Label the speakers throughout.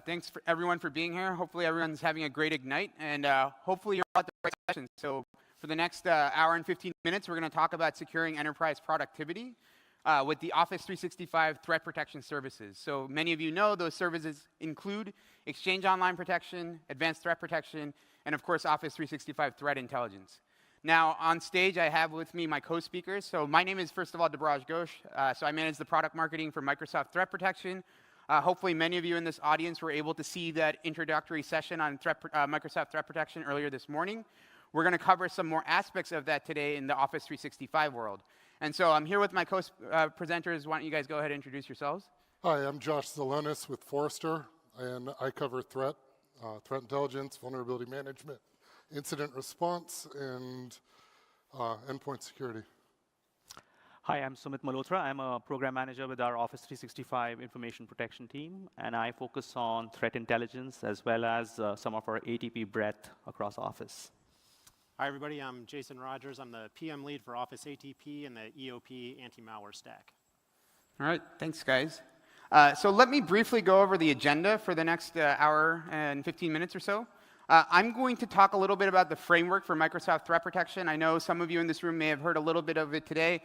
Speaker 1: Thanks for everyone for being here. Hopefully everyone's having a great Ignite, and hopefully you're at the right session. So for the next hour and 15 minutes, we're going to talk about securing enterprise productivity with the Office 365 threat protection services. So many of you know those services include Exchange Online Protection, Advanced Threat Protection, and of course Office 365 Threat Intelligence. Now on stage I have with me my co-speakers. So my name is first of all Debraj Ghosh. So I manage the product marketing for Microsoft Threat Protection. Hopefully many of you in this audience were able to see that introductory session on Microsoft Threat Protection earlier this morning. We're going to cover some more aspects of that today in the Office 365 world. And so I'm here with my co-presenters. Why don't you guys go ahead and introduce yourselves?
Speaker 2: Hi, I'm Josh Zelenis with Forrester, and I cover threat intelligence, vulnerability management, incident response, and endpoint security.
Speaker 3: Hi, I'm Sumit Malhotra. I'm a program manager with our Office 365 information protection team, and I focus on threat intelligence as well as some of our ATP breadth across Office.
Speaker 4: Hi, everybody. I'm Jason Rogers. I'm the PM lead for Office ATP and the EOP anti-malware stack.
Speaker 1: All right, thanks, guys. So let me briefly go over the agenda for the next hour and 15 minutes or so. I'm going to talk a little bit about the framework for Microsoft Threat Protection. I know some of you in this room may have heard a little bit of it today.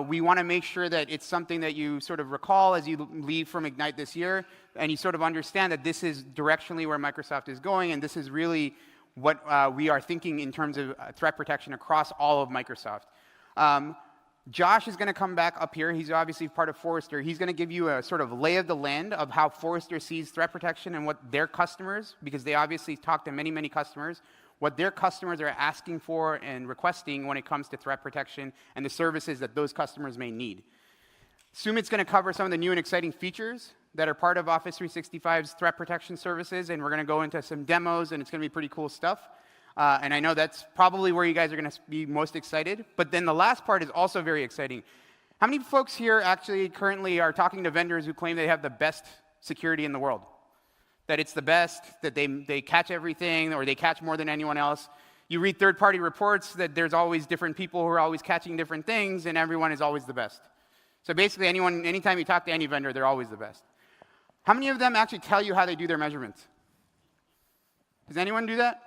Speaker 1: We want to make sure that it's something that you sort of recall as you leave from Ignite this year, and you sort of understand that this is directionally where Microsoft is going, and this is really what we are thinking in terms of threat protection across all of Microsoft. Josh is going to come back up here. He's obviously part of Forrester. He's going to give you a sort of lay of the land of how Forrester sees threat protection and what their customers, because they obviously talk to many, many customers, what their customers are asking for and requesting when it comes to threat protection and the services that those customers may need. Sumit's going to cover some of the new and exciting features that are part of Office 365's threat protection services, and we're going to go into some demos, and it's going to be pretty cool stuff. And I know that's probably where you guys are going to be most excited. But then the last part is also very exciting. How many folks here actually currently are talking to vendors who claim they have the best security in the world? That it's the best, that they catch everything, or they catch more than anyone else. You read third-party reports that there's always different people who are always catching different things, and everyone is always the best. So basically, anytime you talk to any vendor, they're always the best. How many of them actually tell you how they do their measurements? Does anyone do that?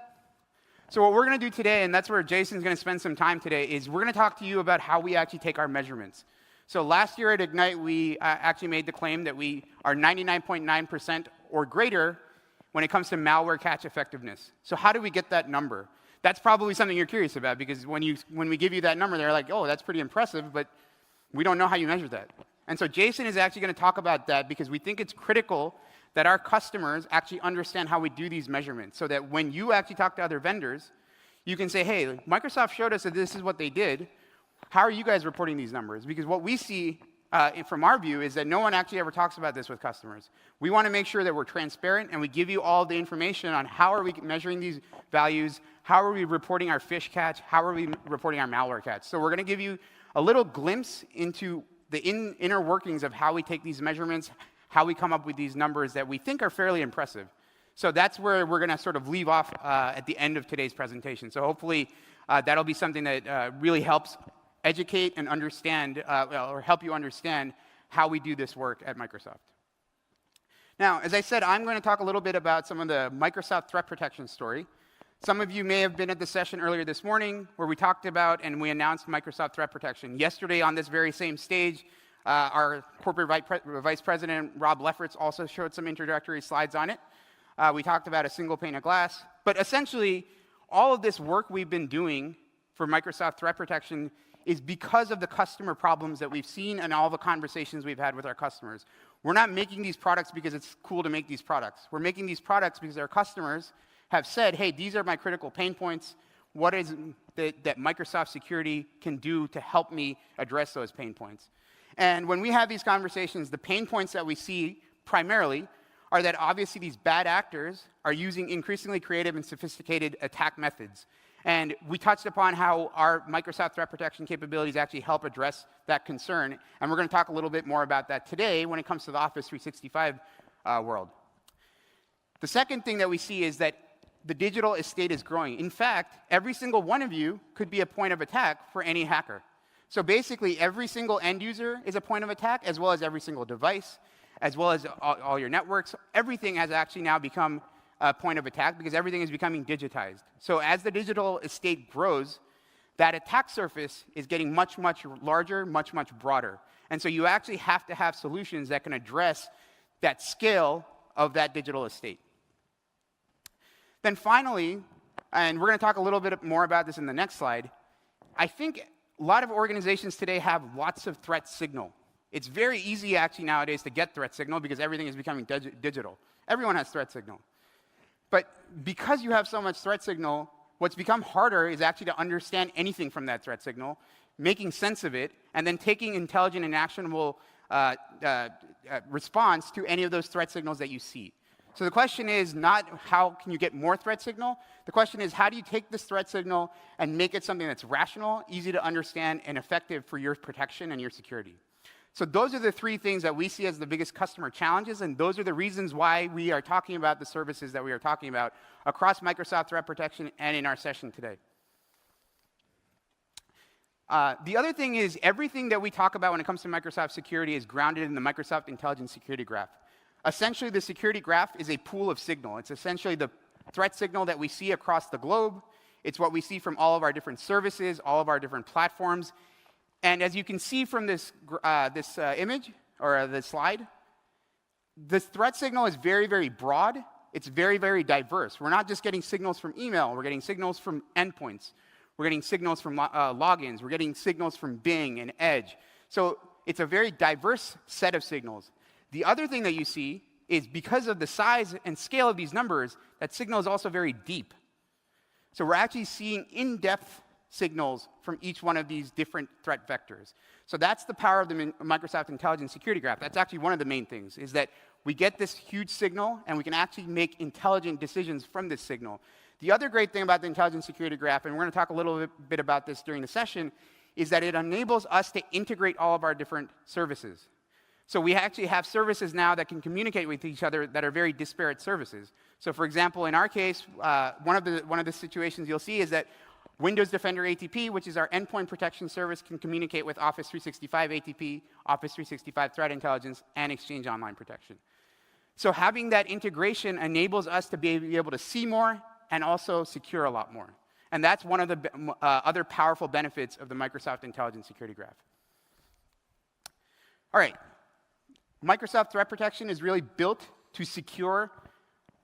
Speaker 1: So what we're going to do today, and that's where Jason's going to spend some time today, is we're going to talk to you about how we actually take our measurements. So last year at Ignite, we actually made the claim that we are 99.9% or greater when it comes to malware catch effectiveness. So how do we get that number? That's probably something you're curious about, because when we give you that number, they're like, oh, that's pretty impressive, but we don't know how you measure that. And so Jason is actually going to talk about that, because we think it's critical that our customers actually understand how we do these measurements, so that when you actually talk to other vendors, you can say, hey, Microsoft showed us that this is what they did. How are you guys reporting these numbers? Because what we see from our view is that no one actually ever talks about this with customers. We want to make sure that we're transparent, and we give you all the information on how are we measuring these values, how are we reporting our fish catch, how are we reporting our malware catch. So we're going to give you a little glimpse into the inner workings of how we take these measurements, how we come up with these numbers that we think are fairly impressive. So that's where we're going to sort of leave off at the end of today's presentation. So hopefully that'll be something that really helps educate and understand, or help you understand how we do this work at Microsoft. Now, as I said, I'm going to talk a little bit about some of the Microsoft threat protection story. Some of you may have been at the session earlier this morning where we talked about and we announced Microsoft Threat Protection. Yesterday on this very same stage, our corporate vice president, Rob Lefferts, also showed some introductory slides on it. We talked about a single pane of glass. But essentially, all of this work we've been doing for Microsoft Threat Protection is because of the customer problems that we've seen and all the conversations we've had with our customers. We're not making these products because it's cool to make these products. We're making these products because our customers have said, hey, these are my critical pain points. What is it that Microsoft Security can do to help me address those pain points? And when we have these conversations, the pain points that we see primarily are that obviously these bad actors are using increasingly creative and sophisticated attack methods. And we touched upon how our Microsoft Threat Protection capabilities actually help address that concern. And we're going to talk a little bit more about that today when it comes to the Office 365 world. The second thing that we see is that the digital estate is growing. In fact, every single one of you could be a point of attack for any hacker. So basically, every single end user is a point of attack, as well as every single device. as well as all your networks. Everything has actually now become a point of attack because everything is becoming digitized. So as the digital estate grows, that attack surface is getting much, much larger, much, much broader. And so you actually have to have solutions that can address that scale of that digital estate. Then finally, and we're going to talk a little bit more about this in the next slide, I think a lot of organizations today have lots of threat signal. It's very easy actually nowadays to get threat signal because everything is becoming digital. Everyone has threat signal. But because you have so much threat signal, what's become harder is actually to understand anything from that threat signal, making sense of it, and then taking intelligent and actionable response to any of those threat signals that you see. So the question is not how can you get more threat signal. The question is how do you take this threat signal and make it something that's rational, easy to understand, and effective for your protection and your security. So those are the three things that we see as the biggest customer challenges, and those are the reasons why we are talking about the services that we are talking about across Microsoft Threat Protection and in our session today. The other thing is everything that we talk about when it comes to Microsoft security is grounded in the Microsoft Intelligent Security Graph. Essentially, the security graph is a pool of signal. It's essentially the threat signal that we see across the globe. It's what we see from all of our different services, all of our different platforms. And as you can see from this image, or this slide, this threat signal is very, very broad. It's very, very diverse. We're not just getting signals from email. We're getting signals from endpoints. We're getting signals from logins. We're getting signals from Bing and Edge. So it's a very diverse set of signals. The other thing that you see is because of the size and scale of these numbers, that signal is also very deep. So we're actually seeing in-depth signals from each one of these different threat vectors. So that's the power of the Microsoft Intelligent Security Graph. That's actually one of the main things, is that we get this huge signal, and we can actually make intelligent decisions from this signal. The other great thing about the Intelligent Security Graph, and we're going to talk a little bit about this during the session, is that it enables us to integrate all of our different services. So we actually have services now that can communicate with each other that are very disparate services. So for example, in our case, one of the situations you'll see is that Windows Defender ATP, which is our endpoint protection service, can communicate with Office 365 ATP, Office 365 Threat Intelligence, and Exchange Online Protection. So having that integration enables us to be able to see more and also secure a lot more. And that's one of the other powerful benefits of the Microsoft Intelligent Security Graph. All right. Microsoft Threat Protection is really built to secure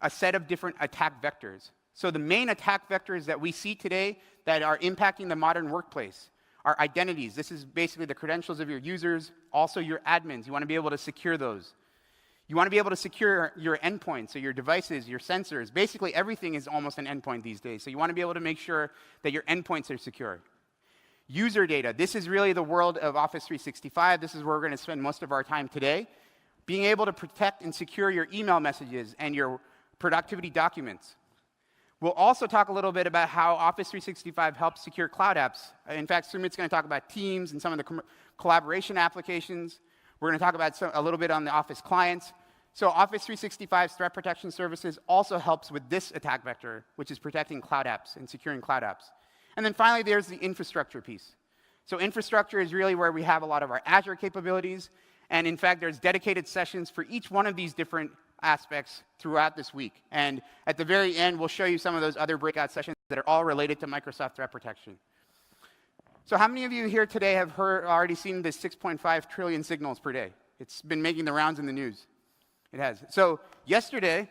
Speaker 1: a set of different attack vectors. So the main attack vectors that we see today that are impacting the modern workplace are identities. This is basically the credentials of your users, also your admins. You want to be able to secure those. You want to be able to secure your endpoints, so your devices, your sensors. Basically, everything is almost an endpoint these days. So you want to be able to make sure that your endpoints are secure. User data. This is really the world of Office 365. This is where we're going to spend most of our time today. Being able to protect and secure your email messages and your productivity documents. We'll also talk a little bit about how Office 365 helps secure cloud apps. In fact, Sumit's going to talk about Teams and some of the collaboration applications. We're going to talk about a little bit on the Office clients. So Office 365's threat protection services also helps with this attack vector, which is protecting cloud apps and securing cloud apps. And then finally, there's the infrastructure piece. So infrastructure is really where we have a lot of our Azure capabilities. And in fact, there's dedicated sessions for each one of these different aspects throughout this week. And at the very end, we'll show you some of those other breakout sessions that are all related to Microsoft Threat Protection. So how many of you here today have already seen the 6.5 trillion signals per day? It's been making the rounds in the news. It has. So yesterday,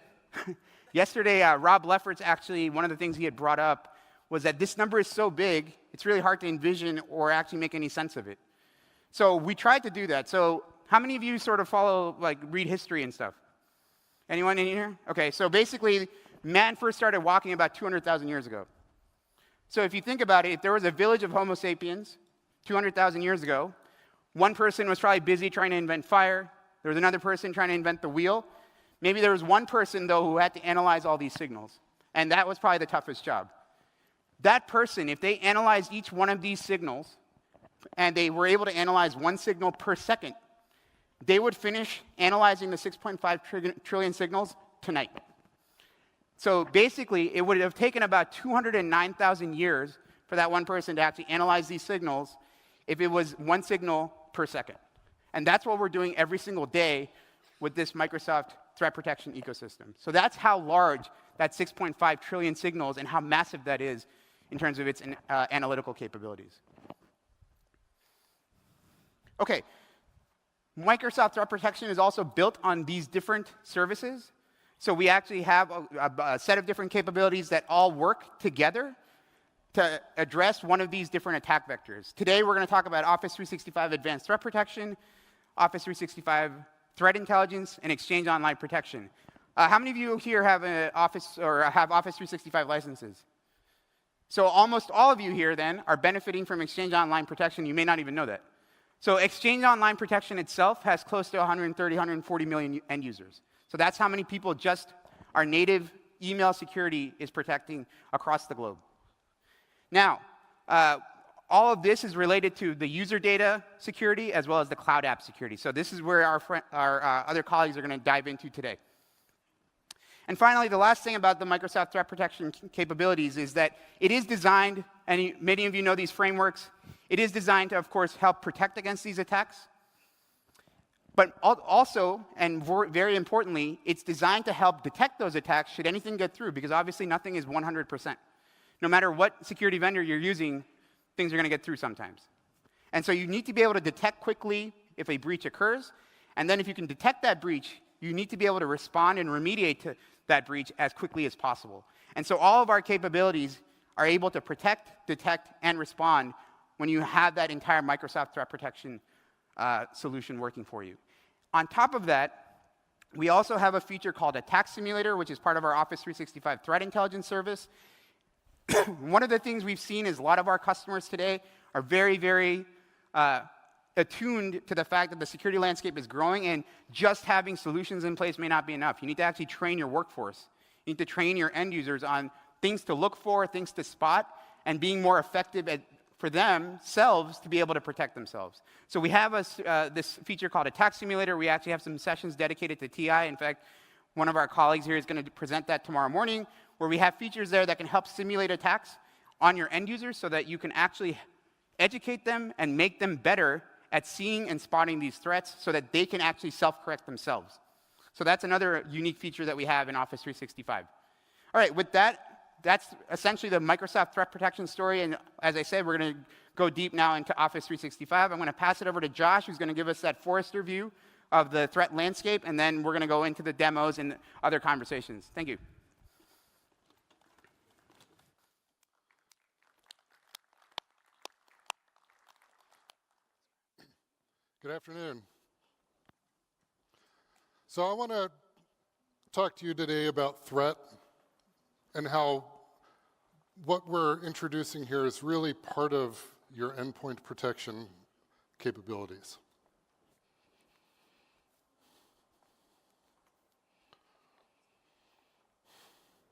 Speaker 1: Rob Lefferts actually, one of the things he had brought up was that this number is so big, it's really hard to envision or actually make any sense of it. So we tried to do that. So how many of you sort of follow, read history and stuff? Anyone in here? Okay, so basically, man first started walking about 200,000 years ago. So if you think about it, if there was a village of Homo sapiens 200,000 years ago, one person was probably busy trying to invent fire. There was another person trying to invent the wheel. Maybe there was one person, though, who had to analyze all these signals. And that was probably the toughest job. That person, if they analyzed each one of these signals, and they were able to analyze one signal per second, they would finish analyzing the 6.5 trillion signals tonight. So basically, it would have taken about 209,000 years for that one person to actually analyze these signals if it was one signal per second. And that's what we're doing every single day with this Microsoft threat protection ecosystem. So that's how large that 6.5 trillion signals and how massive that is in terms of its analytical capabilities. Okay, Microsoft Threat Protection is also built on these different services. So we actually have a set of different capabilities that all work together to address one of these different attack vectors. Today, we're going to talk about Office 365 Advanced Threat Protection, Office 365 Threat Intelligence, and Exchange Online Protection. How many of you here have Office 365 licenses? So almost all of you here, then, are benefiting from Exchange Online Protection. You may not even know that. So Exchange Online Protection itself has close to 130, 140 million end users. So that's how many people just our native email security is protecting across the globe. Now, all of this is related to the user data security as well as the cloud app security. So this is where our other colleagues are going to dive into today. And finally, the last thing about the Microsoft Threat Protection capabilities is that it is designed, and many of you know these frameworks, it is designed to, of course, help protect against these attacks. But also, and very importantly, it's designed to help detect those attacks should anything get through, because obviously nothing is 100%. No matter what security vendor you're using, things are going to get through sometimes. And so you need to be able to detect quickly if a breach occurs. And then if you can detect that breach, you need to be able to respond and remediate to that breach as quickly as possible. And so all of our capabilities are able to protect, detect, and respond when you have that entire Microsoft Threat Protection solution working for you. On top of that, we also have a feature called Attack Simulator, which is part of our Office 365 Threat Intelligence service. One of the things we've seen is a lot of our customers today are very, very attuned to the fact that the security landscape is growing, and just having solutions in place may not be enough. You need to actually train your workforce. You need to train your end users on things to look for, things to spot, and being more effective for themselves to be able to protect themselves. So we have this feature called Attack Simulator. We actually have some sessions dedicated to TI. In fact, one of our colleagues here is going to present that tomorrow morning, where we have features there that can help simulate attacks on your end users so that you can actually educate them and make them better at seeing and spotting these threats so that they can actually self-correct themselves. So that's another unique feature that we have in Office 365. All right, with that, that's essentially the Microsoft Threat Protection story. And as I said, we're going to go deep now into Office 365. I'm going to pass it over to Josh, who's going to give us that Forrester view of the threat landscape, and then we're going to go into the demos and other conversations. Thank you.
Speaker 2: Good afternoon. So I want to talk to you today about threat and how what we're introducing here is really part of your endpoint protection capabilities.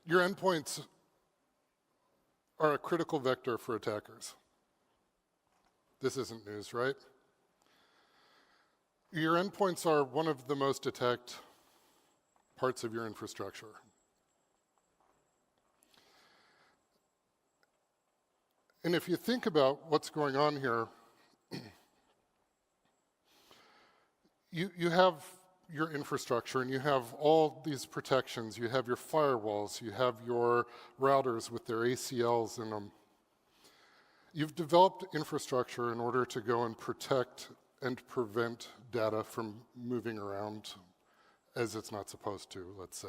Speaker 2: Your endpoints are a critical vector for attackers. This isn't news, right? Your endpoints are one of the most attacked parts of your infrastructure. And if you think about what's going on here, you have your infrastructure and you have all these protections. You have your firewalls, you have your routers with their ACLs in them. You've developed infrastructure in order to go and protect and prevent data from moving around as it's not supposed to, let's say.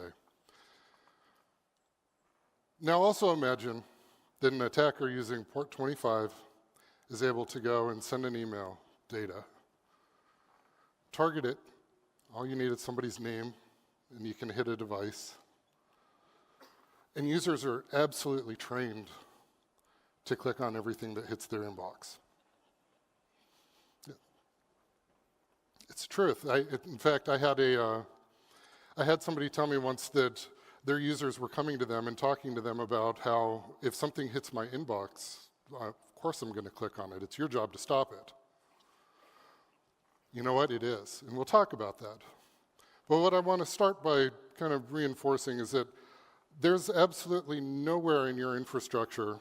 Speaker 2: Now also imagine that an attacker using port 25 is able to go and send an email data, target it. All you need is somebody's name, and you can hit a device. And users are absolutely trained to click on everything that hits their inbox. It's the truth. In fact, I had somebody tell me once that their users were coming to them and talking to them about how if something hits my inbox, of course I'm going to click on it. It's your job to stop it. You know what? It is. And we'll talk about that. But what I want to start by kind of reinforcing is that there's absolutely nowhere in your infrastructure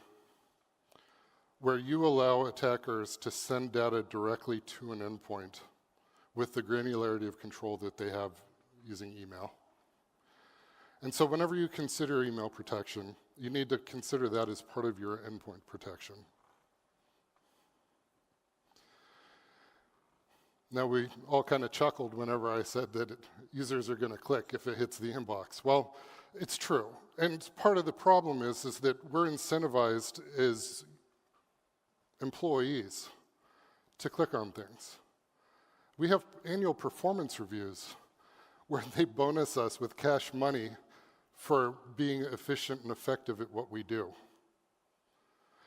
Speaker 2: where you allow attackers to send data directly to an endpoint with the granularity of control that they have using email. And so whenever you consider email protection, you need to consider that as part of your endpoint protection. Now, we all kind of chuckled whenever I said that users are going to click if it hits the inbox. Well, it's true. And part of the problem is that we're incentivized as employees to click on things. We have annual performance reviews where they bonus us with cash money for being efficient and effective at what we do.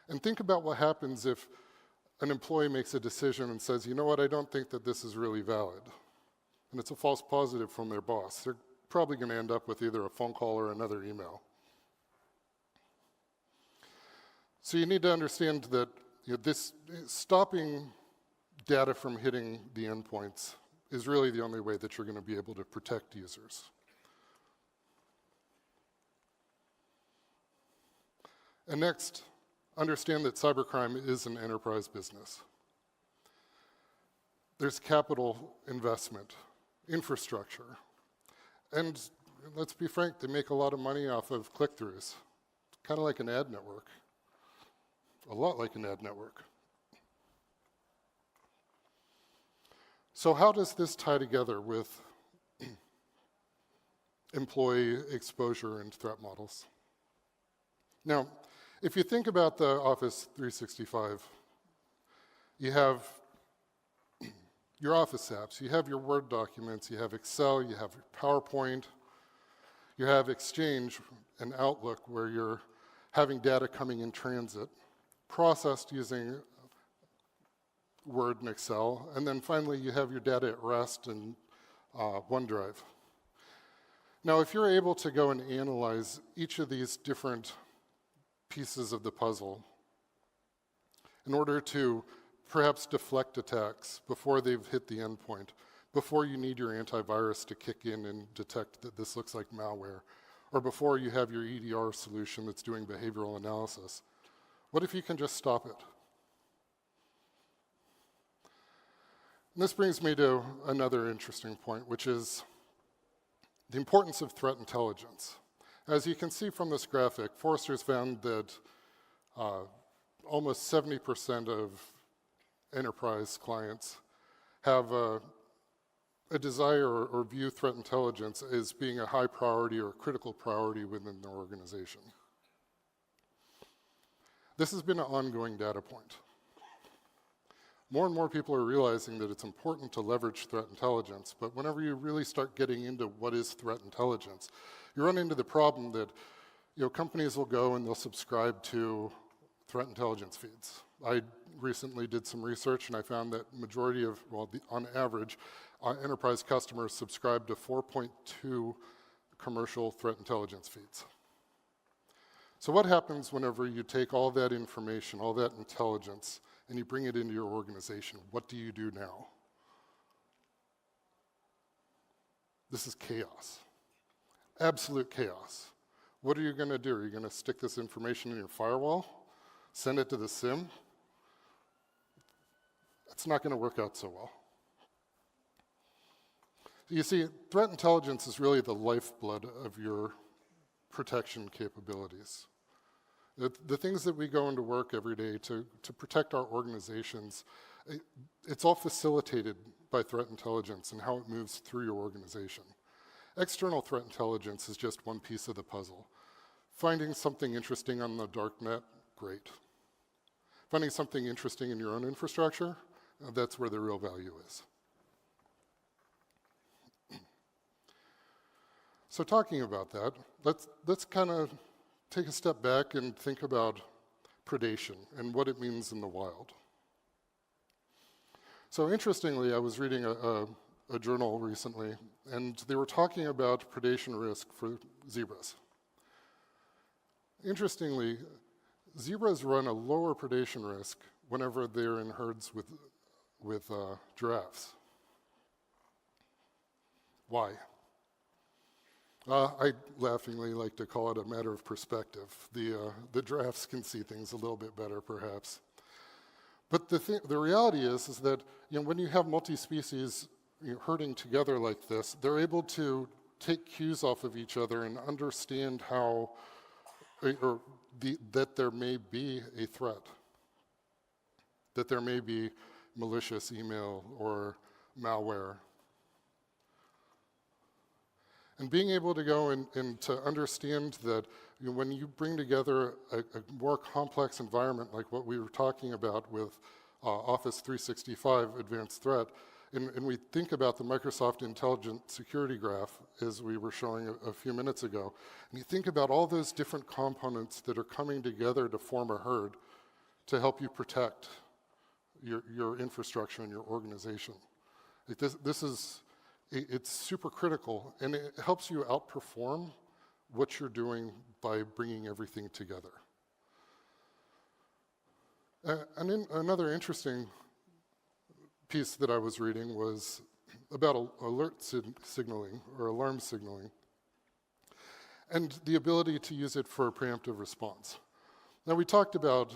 Speaker 2: And think about what happens if an employee makes a decision and says, you know what, I don't think that this is really valid. And it's a false positive from their boss. They're probably going to end up with either a phone call or another email. So you need to understand that this stopping data from hitting the endpoints is really the only way that you're going to be able to protect users. And next, understand that cybercrime is an enterprise business. There's capital investment, infrastructure, and let's be frank, they make a lot of money off of click-throughs. Kind of like an ad network, a lot like an ad network. So how does this tie together with employee exposure and threat models? Now, if you think about the Office 365, you have your Office apps, you have your Word documents, you have Excel, you have PowerPoint, you have Exchange and Outlook where you're having data coming in transit, processed using Word and Excel, and then finally you have your data at rest in OneDrive. Now, if you're able to go and analyze each of these different pieces of the puzzle in order to perhaps deflect attacks before they've hit the endpoint, before you need your antivirus to kick in and detect that this looks like malware, or before you have your EDR solution that's doing behavioral analysis, what if you can just stop it? And this brings me to another interesting point, which is the importance of threat intelligence. As you can see from this graphic, Forrester's found that almost 70% of enterprise clients have a desire or view threat intelligence as being a high priority or critical priority within their organization. This has been an ongoing data point. More and more people are realizing that it's important to leverage threat intelligence, but whenever you really start getting into what is threat intelligence, you run into the problem that companies will go and they'll subscribe to threat intelligence feeds. I recently did some research and I found that majority of, on average, enterprise customers subscribe to 4.2 commercial threat intelligence feeds. So what happens whenever you take all that information, all that intelligence, and you bring it into your organization? What do you do now? This is chaos. Absolute chaos. What are you going to do? Are you going to stick this information in your firewall? Send it to the SIM? That's not going to work out so well. You see, threat intelligence is really the lifeblood of your protection capabilities. The things that we go into work every day to protect our organizations, it's all facilitated by threat intelligence and how it moves through your organization. External threat intelligence is just one piece of the puzzle. Finding something interesting on the dark net, great. Finding something interesting in your own infrastructure, that's where the real value is. So talking about that, let's kind of take a step back and think about predation and what it means in the wild. So interestingly, I was reading a journal recently, and they were talking about predation risk for zebras. Interestingly, zebras run a lower predation risk whenever they're in herds with giraffes. Why? I laughingly like to call it a matter of perspective. The giraffes can see things a little bit better, perhaps. But the reality is that when you have multi-species herding together like this, they're able to take cues off of each other and understand how, that there may be a threat, that there may be malicious email or malware. And being able to go and to understand that when you bring together a more complex environment like what we were talking about with Office 365 Advanced Threat, and we think about the Microsoft Intelligent Security Graph, as we were showing a few minutes ago, and you think about all those different components that are coming together to form a herd to help you protect your infrastructure and your organization. Like it's super critical, and it helps you outperform what you're doing by bringing everything together. Another interesting piece that I was reading was about alert signaling or alarm signaling and the ability to use it for a preemptive response. Now, we talked about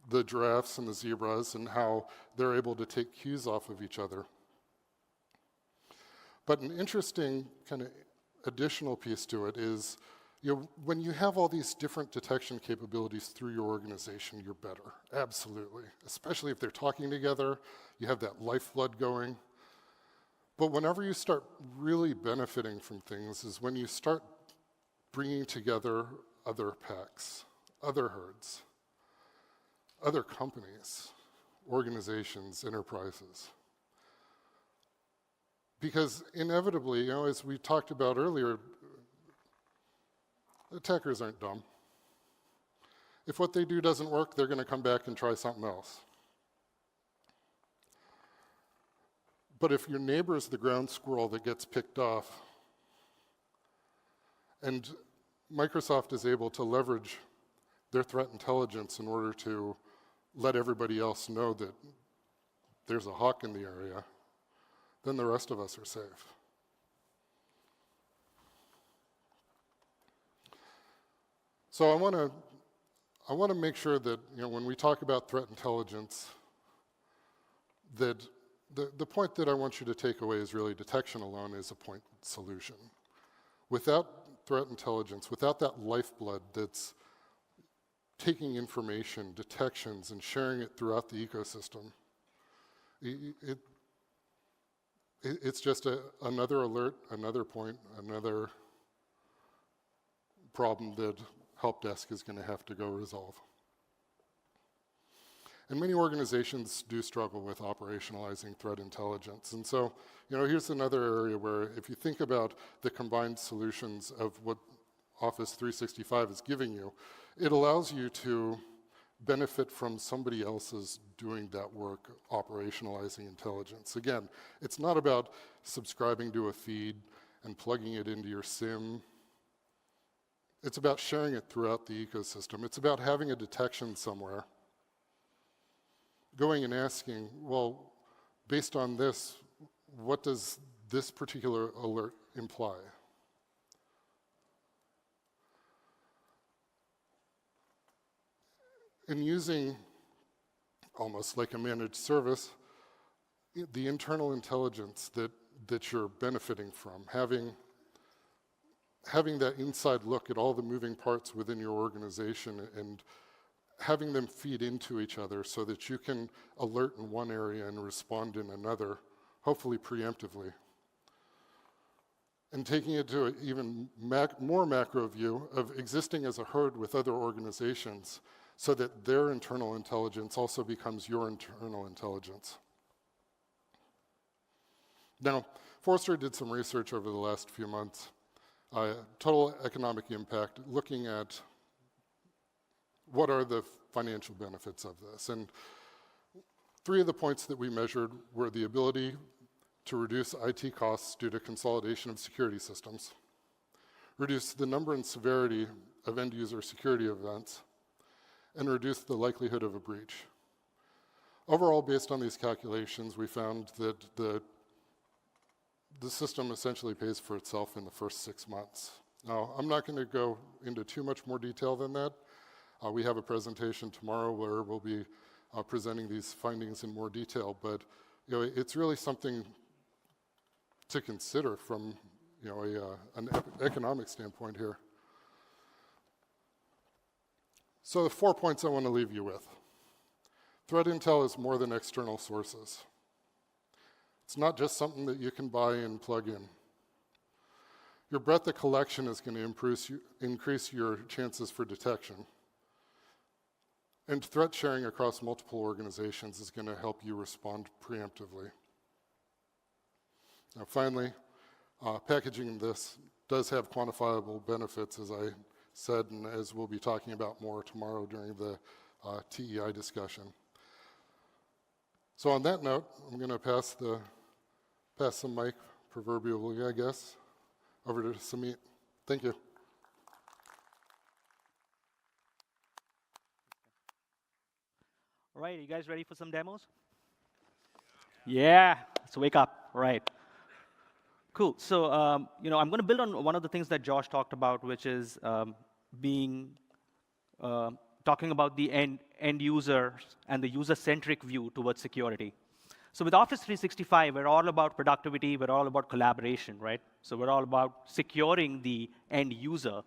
Speaker 2: the giraffes and the zebras and how they're able to take cues off of each other. But an interesting kind of additional piece to it is, when you have all these different detection capabilities through your organization, you're better, absolutely. Especially if they're talking together, you have that lifeblood going. But whenever you start really benefiting from things is when you start bringing together other packs, other herds, other companies, organizations, enterprises. Because inevitably, as we talked about earlier, attackers aren't dumb. If what they do doesn't work, they're going to come back and try something else. But if your neighbor's the ground squirrel that gets picked off, and Microsoft is able to leverage their threat intelligence in order to let everybody else know that there's a hawk in the area, then the rest of us are safe. So I want to make sure that when we talk about threat intelligence, that the point that I want you to take away is really detection alone is a point solution. Without threat intelligence, without that lifeblood that's taking information, detections, and sharing it throughout the ecosystem, it's just another alert, another point, another problem that help desk is going to have to go resolve. And many organizations do struggle with operationalizing threat intelligence. And so, here's another area where if you think about the combined solutions of what Office 365 is giving you, it allows you to benefit from somebody else's doing that work, operationalizing intelligence. Again, it's not about subscribing to a feed and plugging it into your SIM. It's about sharing it throughout the ecosystem. It's about having a detection somewhere, going and asking, well, based on this, what does this particular alert imply? And using, almost like a managed service, the internal intelligence that you're benefiting from, having that inside look at all the moving parts within your organization and having them feed into each other so that you can alert in one area and respond in another, hopefully preemptively. And taking it to an even more macro view of existing as a herd with other organizations so that their internal intelligence also becomes your internal intelligence. Now, Forrester did some research over the last few months, total economic impact, looking at what are the financial benefits of this. And 3 of the points that we measured were the ability to reduce IT costs due to consolidation of security systems, reduce the number and severity of end-user security events, and reduce the likelihood of a breach. Overall, based on these calculations, we found that the system essentially pays for itself in the first 6 months. Now, I'm not going to go into too much more detail than that. We have a presentation tomorrow where we'll be presenting these findings in more detail, but it's really something to consider from an economic standpoint here. So the 4 points I want to leave you with. Threat intel is more than external sources. It's not just something that you can buy and plug in. Your breadth of collection is going to increase your chances for detection. And threat sharing across multiple organizations is going to help you respond preemptively. Now finally, packaging this does have quantifiable benefits, as I said, and as we'll be talking about more tomorrow during the TEI discussion. So on that note, I'm going to pass the mic, proverbially, I guess, over to Samit. Thank you.
Speaker 3: All right, are you guys ready for some demos? Yeah, let's wake up. All right. Cool. So, I'm going to build on one of the things that Josh talked about, which is talking about the end user and the user-centric view towards security. So with Office 365, we're all about productivity. We're all about collaboration, right? So we're all about securing the end user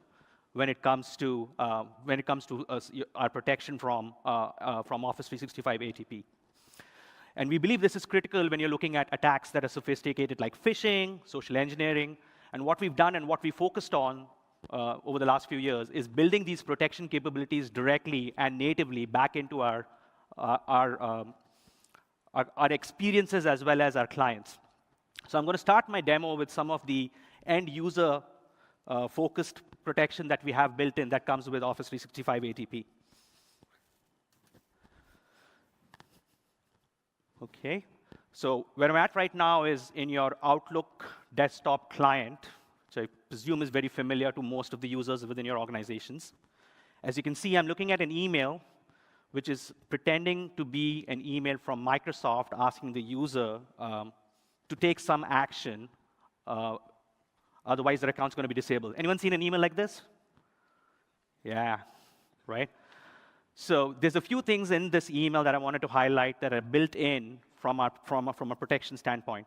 Speaker 3: when it comes to our protection from Office 365 ATP. And we believe this is critical when you're looking at attacks that are sophisticated, like phishing, social engineering. And what we've done and what we focused on over the last few years is building these protection capabilities directly and natively back into our experiences as well as our clients. So I'm going to start my demo with some of the end user focused protection that we have built in that comes with Office 365 ATP. Okay, so where I'm at right now is in your Outlook desktop client, which I presume is very familiar to most of the users within your organizations. As you can see, I'm looking at an email which is pretending to be an email from Microsoft asking the user to take some action, otherwise their account's going to be disabled. Anyone seen an email like this? Yeah, right? So there's a few things in this email that I wanted to highlight that are built in from a protection standpoint.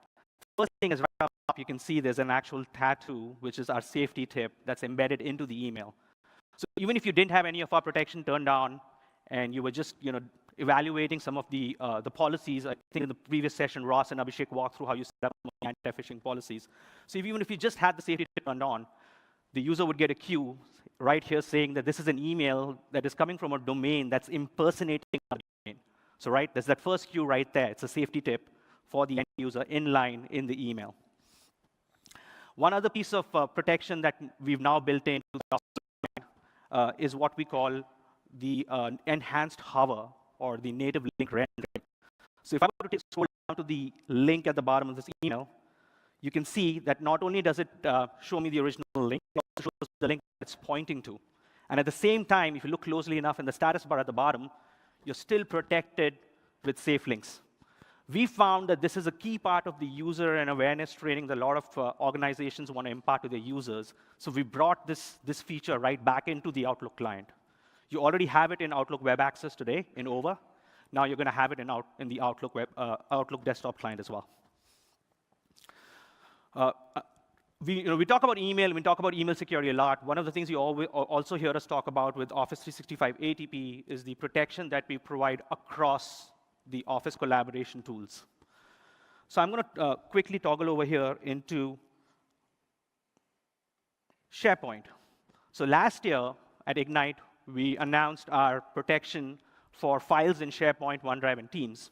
Speaker 3: First thing is right up top, you can see there's an actual tattoo, which is our safety tip that's embedded into the email. So even if you didn't have any of our protection turned on, and you were just evaluating some of the policies, I think in the previous session, Ross and Abhishek walked through how you set up anti-phishing policies. So even if you just had the safety tip turned on, the user would get a cue right here saying that this is an email that is coming from a domain that's impersonating our domain. So right, there's that first cue right there. It's a safety tip for the end user in line in the email. One other piece of protection that we've now built into the is what we call the enhanced hover or the native link rendering. So if I were to scroll down to the link at the bottom of this email, you can see that not only does it show me the original link, it also shows the link it's pointing to. And at the same time, if you look closely enough in the status bar at the bottom, you're still protected with safe links. We found that this is a key part of the user and awareness training that a lot of organizations want to impart to their users. So we brought this feature right back into the Outlook client. You already have it in Outlook Web Access today in OVA. Now you're going to have it in the Outlook desktop client as well. We talk about email. We talk about email security a lot. One of the things you also hear us talk about with Office 365 ATP is the protection that we provide across the Office collaboration tools. So I'm going to quickly toggle over here into SharePoint. So last year at Ignite, we announced our protection for files in SharePoint, OneDrive, and Teams.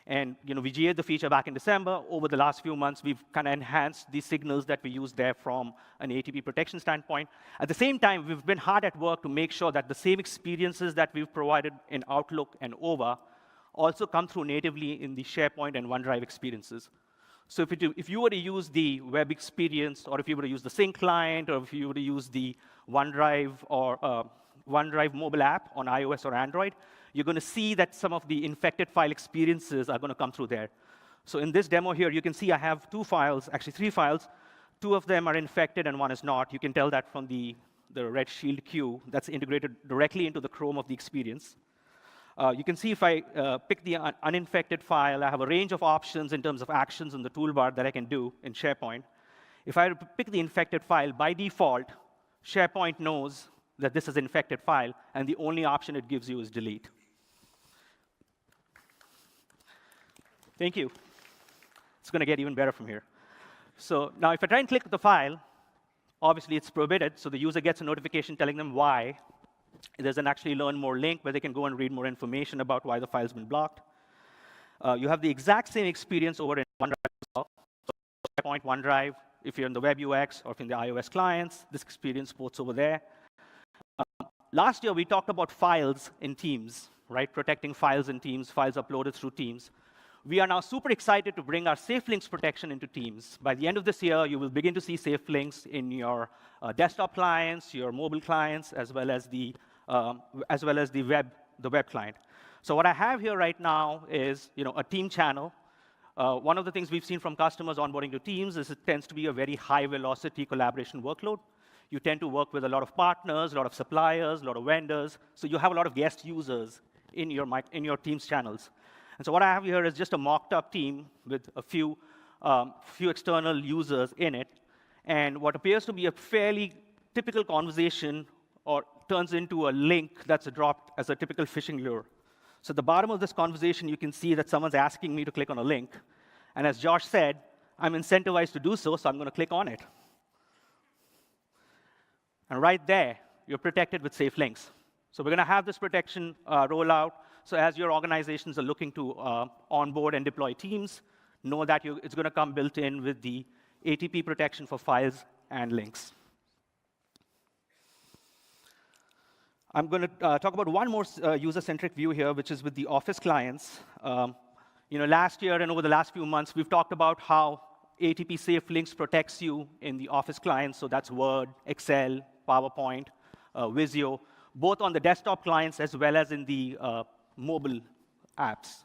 Speaker 3: And we GA'd the feature back in December. Over the last few months, we've kind of enhanced the signals that we use there from an ATP protection standpoint. At the same time, we've been hard at work to make sure that the same experiences that we've provided in Outlook and OVA also come through natively in the SharePoint and OneDrive experiences. So if you were to use the web experience, or if you were to use the sync client, or if you were to use the OneDrive or OneDrive mobile app on iOS or Android, you're going to see that some of the infected file experiences are going to come through there. So in this demo here, you can see I have two files, actually three files. Two of them are infected and one is not. You can tell that from the red shield queue that's integrated directly into the Chrome of the experience. You can see if I pick the uninfected file, I have a range of options in terms of actions in the toolbar that I can do in SharePoint. If I pick the infected file, by default, SharePoint knows that this is an infected file, and the only option it gives you is delete. Thank you. It's going to get even better from here. So now if I try and click the file, obviously it's prohibited, so the user gets a notification telling them why. There's an actually learn more link where they can go and read more information about why the file's been blocked. You have the exact same experience over in OneDrive as well. So SharePoint, OneDrive, if you're in the web UX or if you're in the iOS clients, this experience ports over there. Last year, we talked about files in Teams, right? Protecting files in Teams, files uploaded through Teams. We are now super excited to bring our safe links protection into Teams. By the end of this year, you will begin to see safe links in your desktop clients, your mobile clients, as well as the web client. So what I have here right now is a team channel. One of the things we've seen from customers onboarding to Teams is it tends to be a very high-velocity collaboration workload. You tend to work with a lot of partners, a lot of suppliers, a lot of vendors. So you have a lot of guest users in your Teams channels. And so what I have here is just a mocked-up team with a few external users in it. And what appears to be a fairly typical conversation or turns into a link that's dropped as a typical phishing lure. So at the bottom of this conversation, you can see that someone's asking me to click on a link. And as Josh said, I'm incentivized to do so, so I'm going to click on it. And right there, you're protected with safe links. So we're going to have this protection roll out. So as your organizations are looking to onboard and deploy Teams, know that it's going to come built in with the ATP protection for files and links. I'm going to talk about one more user-centric view here, which is with the Office clients. Last year and over the last few months, we've talked about how ATP Safe Links protects you in the Office clients. So that's Word, Excel, PowerPoint, Visio, both on the desktop clients as well as in the mobile apps.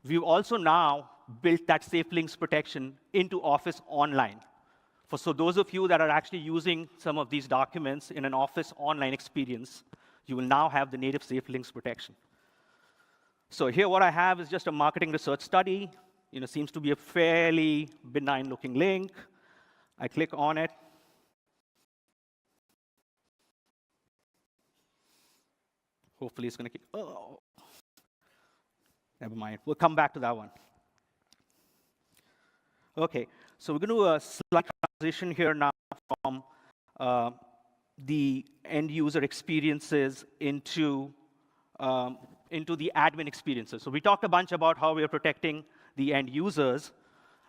Speaker 3: We've also now built that Safe Links protection into Office Online. So those of you that are actually using some of these documents in an Office Online experience, you will now have the native Safe Links protection. So here what I have is just a marketing research study. Seems to be a fairly benign-looking link. I click on it. Hopefully it's going to keep, oh. Never mind. We'll come back to that one. OK, so we're going to do a slight transition here now from the end-user experiences into the admin experiences. So we talked a bunch about how we are protecting the end users.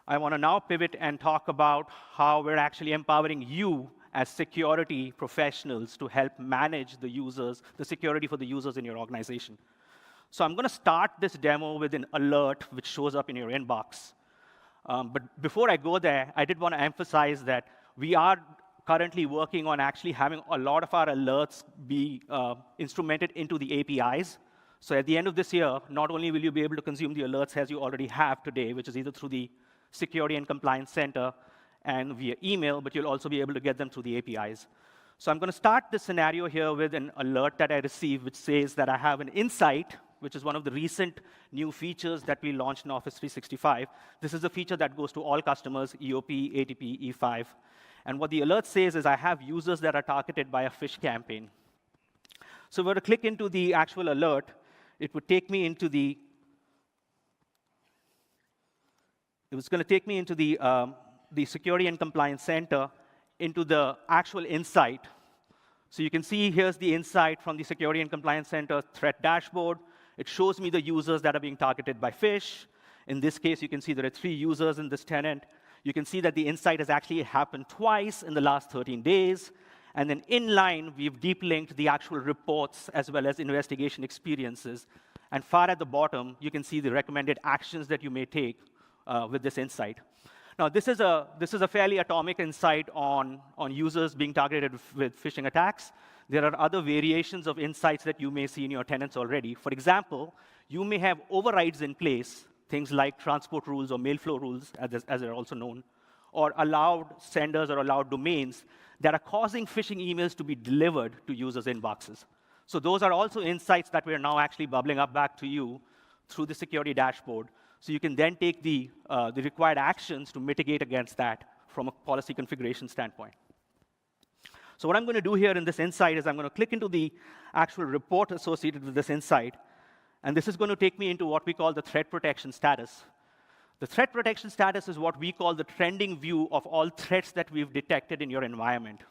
Speaker 3: I want to now pivot and talk about how we're actually empowering you as security professionals to help manage the users, the security for the users in your organization. So I'm going to start this demo with an alert which shows up in your inbox. But before I go there, I did want to emphasize that we are currently working on actually having a lot of our alerts be instrumented into the APIs. So at the end of this year, not only will you be able to consume the alerts as you already have today, which is either through the Security and Compliance Center and via email, but you'll also be able to get them through the APIs. So I'm going to start this scenario here with an alert that I received, which says that I have an insight, which is one of the recent new features that we launched in Office 365. This is a feature that goes to all customers, EOP, ATP, E5. And what the alert says is I have users that are targeted by a phish campaign. So if I were to click into the actual alert, it would take me into the Security and Compliance Center, into the actual insight. So you can see here's the insight from the Security and Compliance Center threat dashboard. It shows me the users that are being targeted by phish. In this case, you can see there are 3 users in this tenant. You can see that the insight has actually happened twice in the last 13 days. And then in line, we've deep linked the actual reports as well as investigation experiences. And far at the bottom, you can see the recommended actions that you may take with this insight. Now, this is a fairly atomic insight on users being targeted with phishing attacks. There are other variations of insights that you may see in your tenants already. For example, you may have overrides in place, things like transport rules or mail flow rules, as they're also known, or allowed senders or allowed domains that are causing phishing emails to be delivered to users' inboxes. So those are also insights that we're now actually bubbling up back to you through the security dashboard. So you can then take the required actions to mitigate against that from a policy configuration standpoint. So what I'm going to do here in this insight is I'm going to click into the actual report associated with this insight. And this is going to take me into what we call the threat protection status. The threat protection status is what we call the trending view of all threats that we've detected in your environment.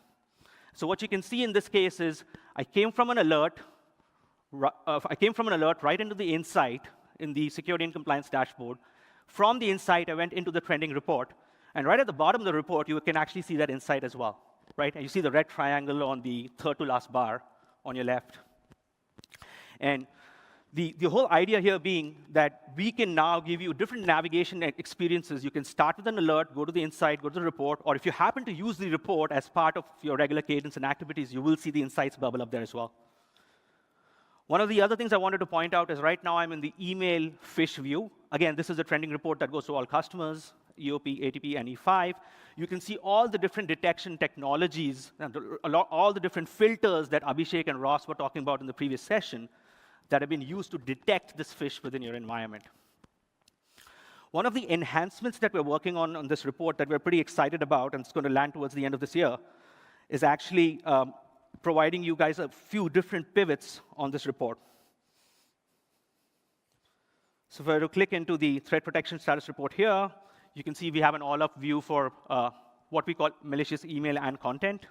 Speaker 3: So what you can see in this case is I came from an alert right into the insight in the security and compliance dashboard. From the insight, I went into the trending report. And right at the bottom of the report, you can actually see that insight as well, right? And you see the red triangle on the third to last bar on your left. And the whole idea here being that we can now give you different navigation experiences. You can start with an alert, go to the insight, go to the report, or if you happen to use the report as part of your regular cadence and activities, you will see the insights bubble up there as well. One of the other things I wanted to point out is right now I'm in the email phish view. Again, this is a trending report that goes to all customers, EOP, ATP, and E5. You can see all the different detection technologies, and all the different filters that Abhishek and Ross were talking about in the previous session that have been used to detect this phish within your environment. One of the enhancements that we're working on this report that we're pretty excited about, and it's going to land towards the end of this year, is actually providing you guys a few different pivots on this report. So if I were to click into the threat protection status report here, you can see we have an all-up view for what we call malicious email and content.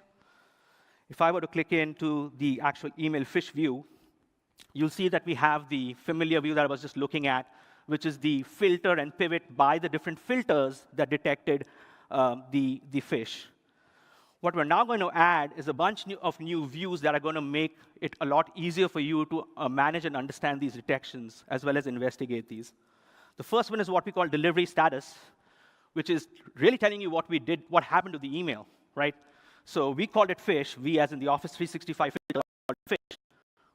Speaker 3: If I were to click into the actual email phish view, you'll see that we have the familiar view that I was just looking at, which is the filter and pivot by the different filters that detected the phish. What we're now going to add is a bunch of new views that are going to make it a lot easier for you to manage and understand these detections, as well as investigate these. The first one is what we call delivery status, which is really telling you what we did, what happened to the email, right? So we called it phish, we as in the Office 365 filter called it phish.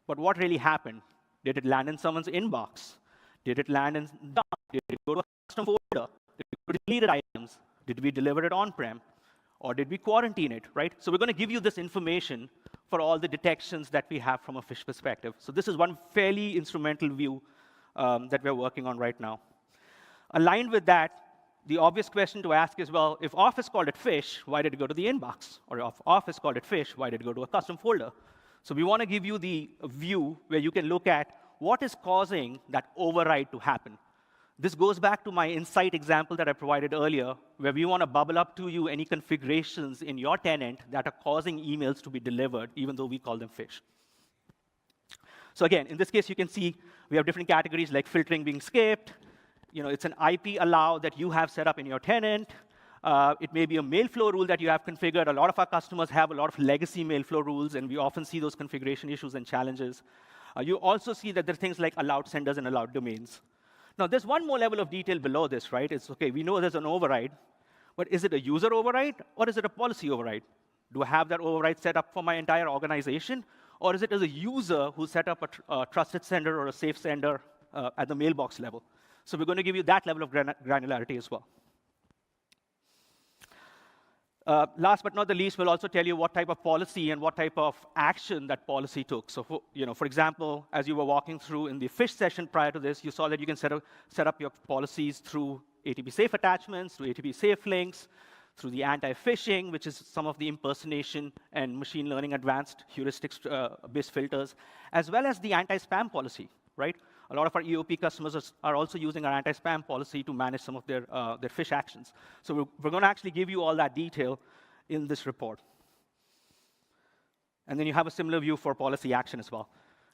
Speaker 3: But what really happened? Did it land in someone's inbox? Did it land in junk? Did it go to a custom folder? Did it go to deleted items? Did we deliver it on-prem? Or did we quarantine it, right? So we're going to give you this information for all the detections that we have from a phish perspective. So this is one fairly instrumental view that we're working on right now. Aligned with that, the obvious question to ask is, well, if Office called it phish, why did it go to the inbox? Or if Office called it phish, why did it go to a custom folder? So we want to give you the view where you can look at what is causing that override to happen. This goes back to my insight example that I provided earlier, where we want to bubble up to you any configurations in your tenant that are causing emails to be delivered, even though we call them phish. So again, in this case, you can see we have different categories like filtering being skipped. It's an IP allow that you have set up in your tenant. It may be a mail flow rule that you have configured. A lot of our customers have a lot of legacy mail flow rules, and we often see those configuration issues and challenges. You also see that there are things like allowed senders and allowed domains. Now, there's one more level of detail below this, right? It's OK, we know there's an override, but is it a user override, or is it a policy override? Do I have that override set up for my entire organization, or is it as a user who set up a trusted sender or a safe sender at the mailbox level? So we're going to give you that level of granularity as well. Last but not the least, we'll also tell you what type of policy and what type of action that policy took. So, for example, as you were walking through in the phish session prior to this, you saw that you can set up your policies through ATP safe attachments, through ATP safe links, through the anti-phishing, which is some of the impersonation and machine learning advanced heuristics-based filters, as well as the anti-spam policy, right? A lot of our EOP customers are also using our anti-spam policy to manage some of their phish actions. So we're going to actually give you all that detail in this report. And then you have a similar view for policy action as well.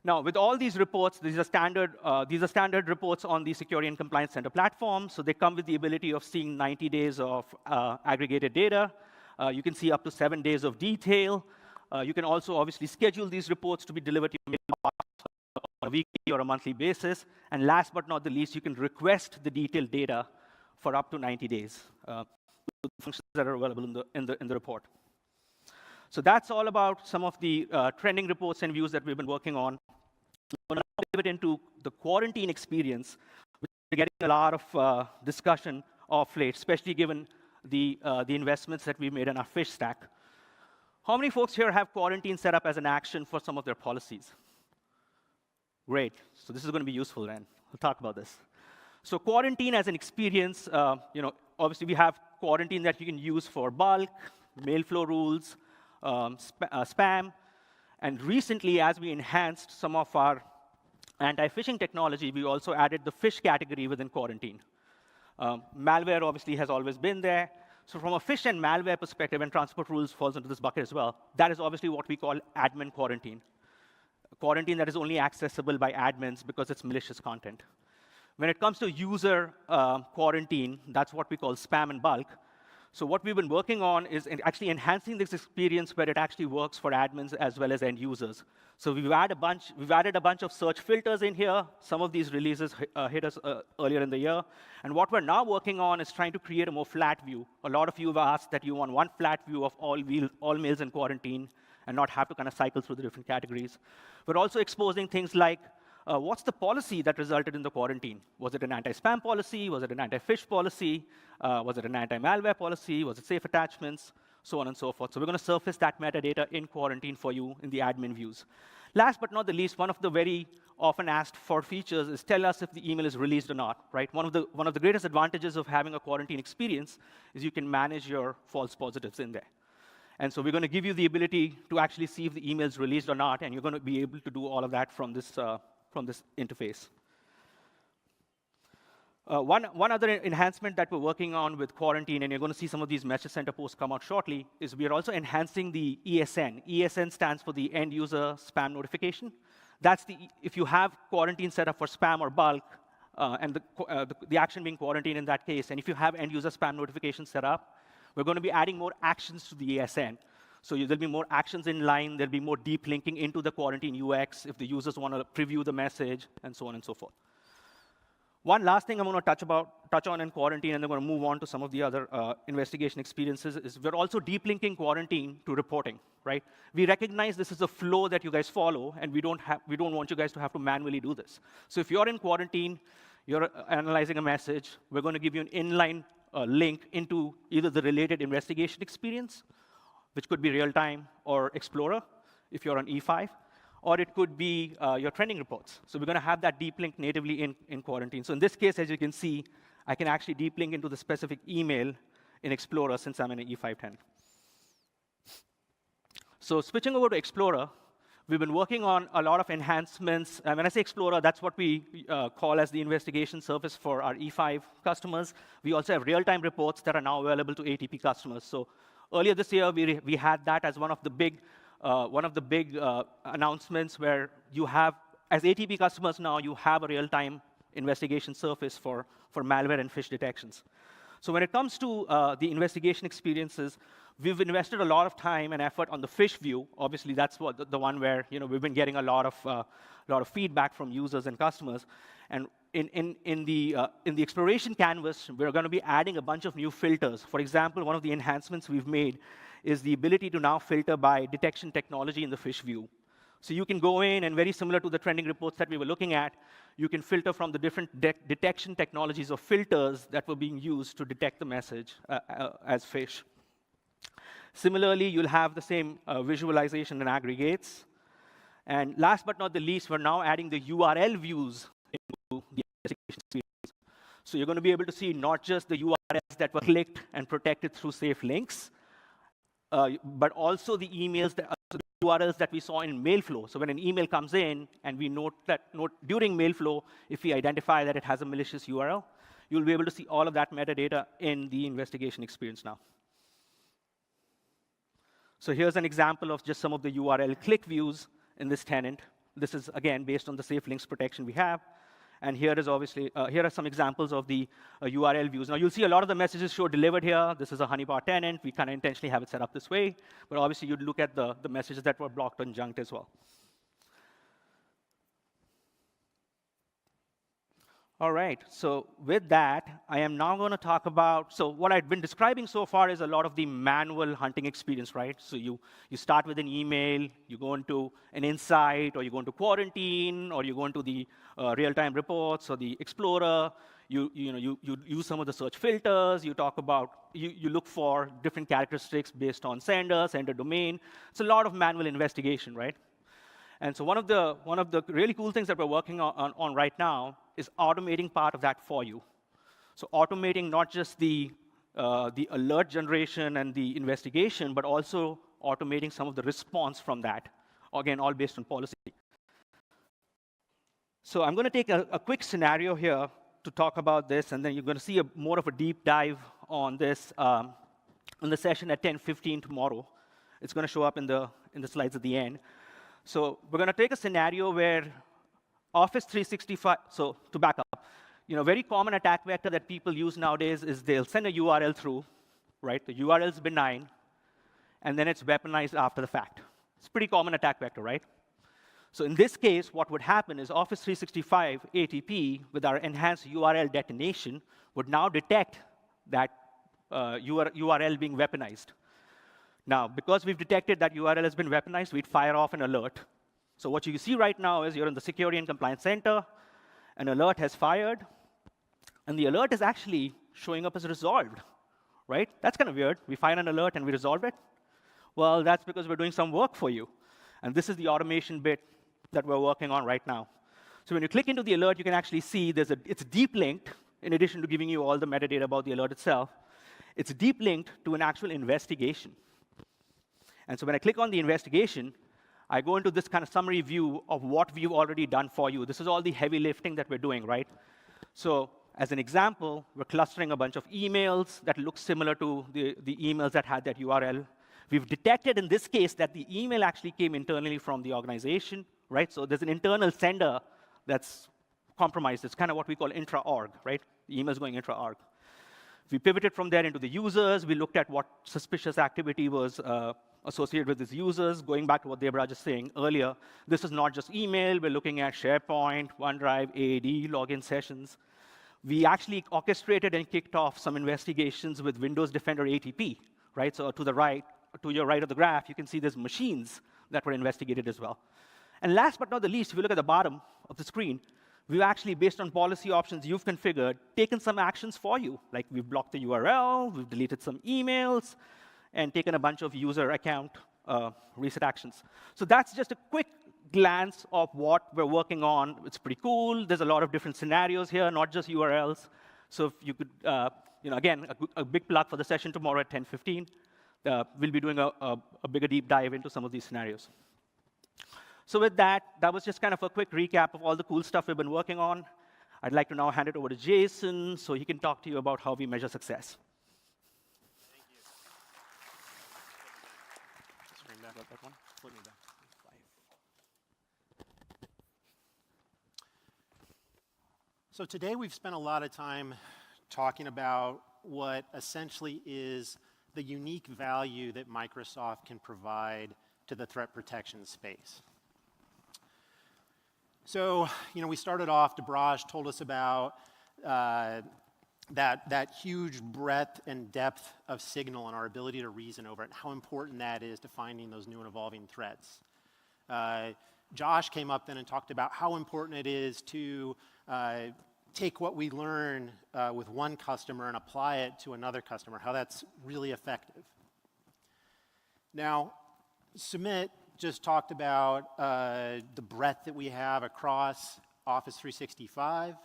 Speaker 3: Now, with all these reports, these are standard reports on the Security and Compliance Center platform. So they come with the ability of seeing 90 days of aggregated data. You can see up to 7 days of detail. You can also obviously schedule these reports to be delivered to your mailbox on a weekly or a monthly basis. And last but not the least, you can request the detailed data for up to 90 days. The functions that are available in the report. So that's all about some of the trending reports and views that we've been working on. We're going to pivot into the quarantine experience, which we're getting a lot of discussion of late, especially given the investments that we've made in our phish stack. How many folks here have quarantine set up as an action for some of their policies? Great. So this is going to be useful then. We'll talk about this. So quarantine as an experience, obviously we have quarantine that you can use for bulk, mail flow rules, spam. And recently, as we enhanced some of our anti-phishing technology, we also added the phish category within quarantine. Malware obviously has always been there. So from a phish and malware perspective, and transport rules falls into this bucket as well, that is obviously what we call admin quarantine. Quarantine that is only accessible by admins because it's malicious content. When it comes to user quarantine, that's what we call spam and bulk. So what we've been working on is actually enhancing this experience where it actually works for admins as well as end users. So we've added a bunch of search filters in here. Some of these releases hit us earlier in the year. And what we're now working on is trying to create a more flat view. A lot of you have asked that you want one flat view of all mails in quarantine and not have to kind of cycle through the different categories. We're also exposing things like what's the policy that resulted in the quarantine? Was it an anti-spam policy? Was it an anti-phish policy? Was it an anti-malware policy? Was it safe attachments? So on and so forth. So we're going to surface that metadata in quarantine for you in the admin views. Last but not the least, one of the very often asked for features is tell us if the email is released or not, right? One of the greatest advantages of having a quarantine experience is you can manage your false positives in there. And so we're going to give you the ability to actually see if the email is released or not, and you're going to be able to do all of that from this interface. One other enhancement that we're working on with quarantine, and you're going to see some of these message center posts come out shortly, is we are also enhancing the ESN. ESN stands for the end user spam notification. That's if you have quarantine set up for spam or bulk, and the action being quarantine in that case, and if you have end user spam notifications set up, we're going to be adding more actions to the ESN. So there'll be more actions in line, there'll be more deep linking into the quarantine UX if the users want to preview the message, and so on and so forth. One last thing I'm going to touch on in quarantine, and then we're going to move on to some of the other investigation experiences, is we're also deep linking quarantine to reporting, right? We recognize this is a flow that you guys follow, and we don't want you guys to have to manually do this. So if you're in quarantine, you're analyzing a message, we're going to give you an inline link into either the related investigation experience, which could be real-time or Explorer, if you're on E5, or it could be your trending reports. So we're going to have that deep link natively in quarantine. So in this case, as you can see, I can actually deep link into the specific email in Explorer since I'm in an E510. So switching over to Explorer, we've been working on a lot of enhancements. When I say Explorer, that's what we call as the investigation service for our E5 customers. We also have real-time reports that are now available to ATP customers. So earlier this year, we had that as one of the big announcements where you have, as ATP customers now, you have a real-time investigation surface for malware and phish detections. So when it comes to the investigation experiences, we've invested a lot of time and effort on the phish view. Obviously, that's the one where we've been getting a lot of feedback from users and customers. And in the exploration canvas, we're going to be adding a bunch of new filters. For example, one of the enhancements we've made is the ability to now filter by detection technology in the phish view. So you can go in, and very similar to the trending reports that we were looking at, you can filter from the different detection technologies or filters that were being used to detect the message as phish. Similarly, you'll have the same visualization and aggregates. And last but not the least, we're now adding the URL views into the investigation experience. So you're going to be able to see not just the URLs that were clicked and protected through safe links, but also the emails, the URLs that we saw in mail flow. So when an email comes in, and we note during mail flow, if we identify that it has a malicious URL, you'll be able to see all of that metadata in the investigation experience now. So here's an example of just some of the URL click views in this tenant. This is, again, based on the safe links protection we have. And here are some examples of the URL views. Now, you'll see a lot of the messages show delivered here. This is a honeypot tenant. We kind of intentionally have it set up this way. But obviously, you'd look at the messages that were blocked and junked as well. All right, so with that, I am now going to talk about, so what I've been describing so far is a lot of the manual hunting experience, right? So you start with an email, you go into an insight, or you go into quarantine, or you go into the real-time reports, or the Explorer. You use some of the search filters. You talk about, you look for different characteristics based on sender domain. It's a lot of manual investigation, right? And so one of the really cool things that we're working on right now is automating part of that for you. So automating not just the alert generation and the investigation, but also automating some of the response from that. Again, all based on policy. So I'm going to take a quick scenario here to talk about this, and then you're going to see more of a deep dive on this in the session at 10:15 tomorrow. It's going to show up in the slides at the end. So we're going to take a scenario where Office 365, so to back up, very common attack vector that people use nowadays is they'll send a URL through, right? The URL is benign, and then it's weaponized after the fact. It's a pretty common attack vector, right? So in this case, what would happen is Office 365 ATP, with our enhanced URL detonation, would now detect that URL being weaponized. Now, because we've detected that URL has been weaponized, we'd fire off an alert. So what you see right now is you're in the Security and Compliance Center, an alert has fired, and the alert is actually showing up as resolved, right? That's kind of weird. We find an alert and we resolve it. Well, that's because we're doing some work for you. And this is the automation bit that we're working on right now. So when you click into the alert, you can actually see it's deep linked, in addition to giving you all the metadata about the alert itself. It's deep linked to an actual investigation. And so when I click on the investigation, I go into this kind of summary view of what we've already done for you. This is all the heavy lifting that we're doing, right? So as an example, we're clustering a bunch of emails that look similar to the emails that had that URL. We've detected in this case that the email actually came internally from the organization, right? So there's an internal sender that's compromised. It's kind of what we call intra-org, right? The email's going intra-org. We pivoted from there into the users. We looked at what suspicious activity was associated with these users. Going back to what Deborah was saying earlier, this is not just email. We're looking at SharePoint, OneDrive, AAD, login sessions. We actually orchestrated and kicked off some investigations with Windows Defender ATP, right? So to the right, to your right of the graph, you can see there's machines that were investigated as well. And last but not the least, if you look at the bottom of the screen, we've actually, based on policy options you've configured, taken some actions for you. Like we've blocked the URL, we've deleted some emails, and taken a bunch of user account reset actions. So that's just a quick glance of what we're working on. It's pretty cool. There's a lot of different scenarios here, not just URLs. So if you could, again, a big plug for the session tomorrow at 10:15. We'll be doing a bigger deep dive into some of these scenarios. So with that was just kind of a quick recap of all the cool stuff we've been working on. I'd like to now hand it over to Jason so he can talk to you about how we measure success.
Speaker 4: Thank you. Screen back up that one. Flip me back. So today we've spent a lot of time talking about what essentially is the unique value that Microsoft can provide to the threat protection space. So, we started off, Debraj told us about that huge breadth and depth of signal and our ability to reason over it, and how important that is to finding those new and evolving threats. Josh came up then and talked about how important it is to take what we learn with one customer and apply it to another customer, how that's really effective. Now, Sumit just talked about the breadth that we have across Office 365,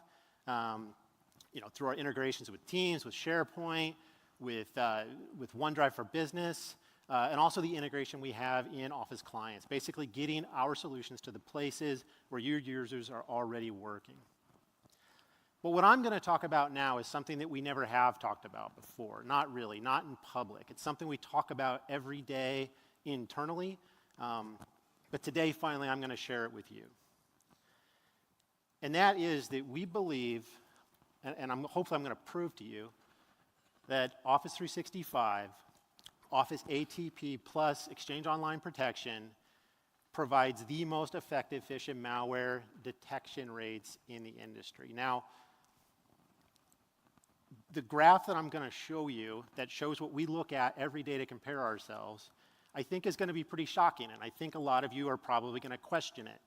Speaker 4: through our integrations with Teams, with SharePoint, with OneDrive for Business, and also the integration we have in Office clients, basically getting our solutions to the places where your users are already working. But what I'm going to talk about now is something that we never have talked about before. Not really, not in public. It's something we talk about every day internally. But today, finally, I'm going to share it with you. And that is that we believe, and hopefully I'm going to prove to you, that Office 365, Office ATP plus Exchange Online Protection provides the most effective phish and malware detection rates in the industry. Now, the graph that I'm going to show you that shows what we look at every day to compare ourselves, I think is going to be pretty shocking, and I think a lot of you are probably going to question it.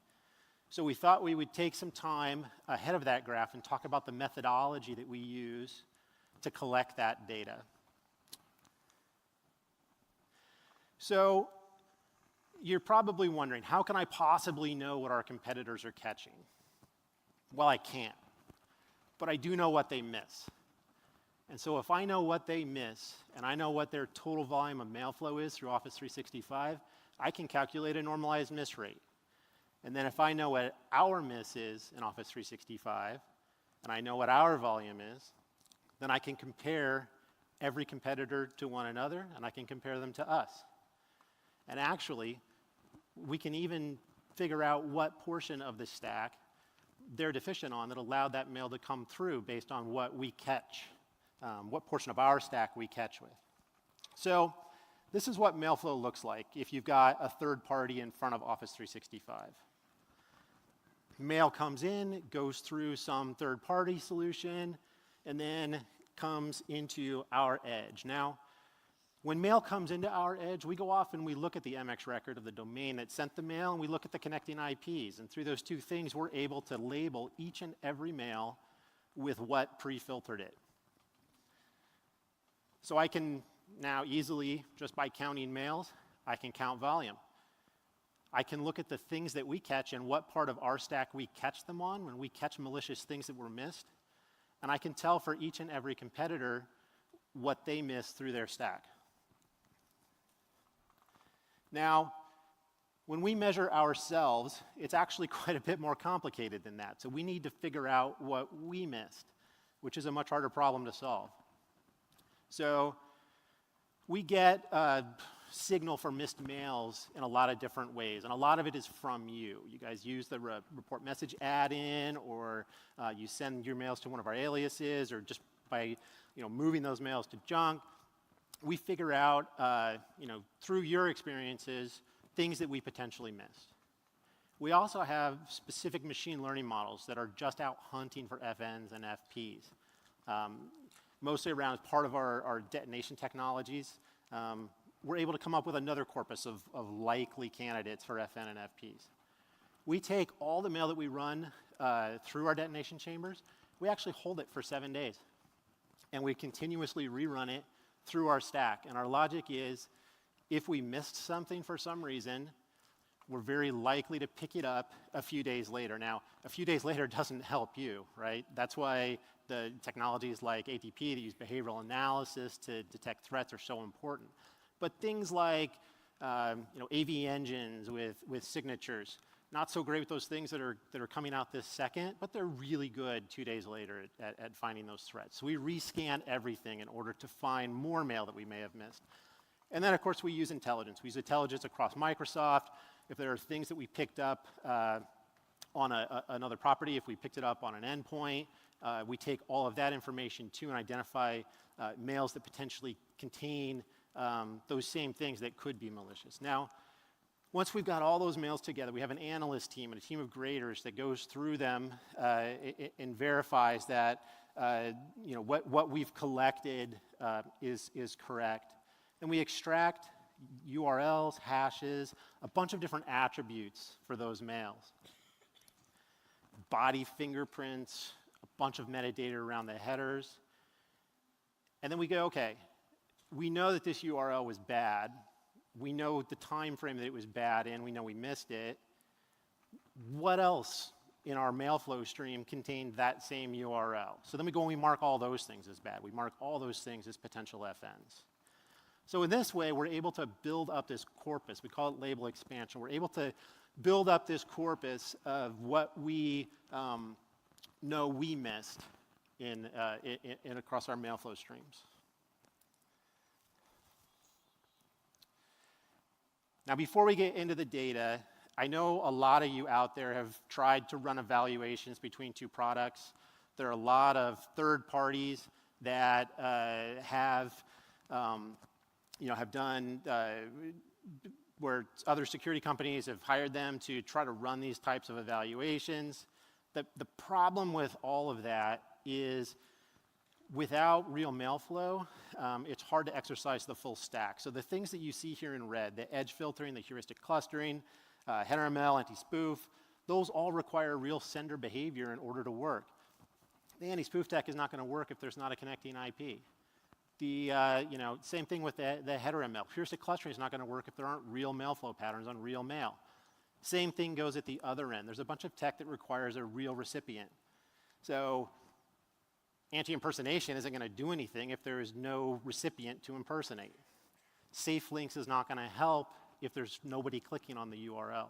Speaker 4: So we thought we would take some time ahead of that graph and talk about the methodology that we use to collect that data. So you're probably wondering, how can I possibly know what our competitors are catching? Well, I can't, but I do know what they miss. And so if I know what they miss, and I know what their total volume of mail flow is through Office 365, I can calculate a normalized miss rate. And then if I know what our miss is in Office 365, and I know what our volume is, then I can compare every competitor to one another, and I can compare them to us. And actually, we can even figure out what portion of the stack they're deficient on that allowed that mail to come through based on what we catch, what portion of our stack we catch with. So this is what mail flow looks like if you've got a third party in front of Office 365. Mail comes in, goes through some third-party solution, and then comes into our edge. Now, when mail comes into our edge, we go off and we look at the MX record of the domain that sent the mail, and we look at the connecting IPs. And through those two things, we're able to label each and every mail with what pre-filtered it. So I can now easily, just by counting mails, I can count volume. I can look at the things that we catch and what part of our stack we catch them on when we catch malicious things that were missed. And I can tell for each and every competitor what they missed through their stack. Now, when we measure ourselves, it's actually quite a bit more complicated than that. So we need to figure out what we missed, which is a much harder problem to solve. So we get a signal for missed mails in a lot of different ways, and a lot of it is from you. You guys use the report message add-in, or you send your mails to one of our aliases, or just by moving those mails to junk. We figure out through your experiences things that we potentially missed. We also have specific machine learning models that are just out hunting for FNs and FPs. Mostly around as part of our detonation technologies. We're able to come up with another corpus of likely candidates for FN and FPs. We take all the mail that we run through our detonation chambers, we actually hold it for 7 days. And we continuously rerun it through our stack. And our logic is, if we missed something for some reason, we're very likely to pick it up a few days later. Now, a few days later doesn't help you, right? That's why the technologies like ATP that use behavioral analysis to detect threats are so important. But things like AV engines with signatures, not so great with those things that are coming out this second, but they're really good 2 days later at finding those threats. So we rescan everything in order to find more mail that we may have missed. And then, of course, we use intelligence. We use intelligence across Microsoft. If there are things that we picked up on another property, if we picked it up on an endpoint, we take all of that information too and identify mails that potentially contain those same things that could be malicious. Now, once we've got all those mails together, we have an analyst team and a team of graders that goes through them and verifies that what we've collected is correct. And we extract URLs, hashes, a bunch of different attributes for those mails. Body fingerprints, a bunch of metadata around the headers. And then we go, okay, we know that this URL was bad. We know the time frame that it was bad in. We know we missed it. What else in our mail flow stream contained that same URL? So then we go and we mark all those things as bad. We mark all those things as potential FNs. So in this way, we're able to build up this corpus. We call it label expansion. We're able to build up this corpus of what we know we missed in across our mail flow streams. Now, before we get into the data, I know a lot of you out there have tried to run evaluations between two products. There are a lot of third parties that have done where other security companies have hired them to try to run these types of evaluations. The problem with all of that is without real mail flow, it's hard to exercise the full stack. So the things that you see here in red, the edge filtering, the heuristic clustering, header ML, anti-spoof, those all require real sender behavior in order to work. The anti-spoof tech is not going to work if there's not a connecting IP. Same thing with the header ML. Heuristic clustering is not going to work if there aren't real mail flow patterns on real mail. Same thing goes at the other end. There's a bunch of tech that requires a real recipient. So anti-impersonation isn't going to do anything if there is no recipient to impersonate. Safe links is not going to help if there's nobody clicking on the URL.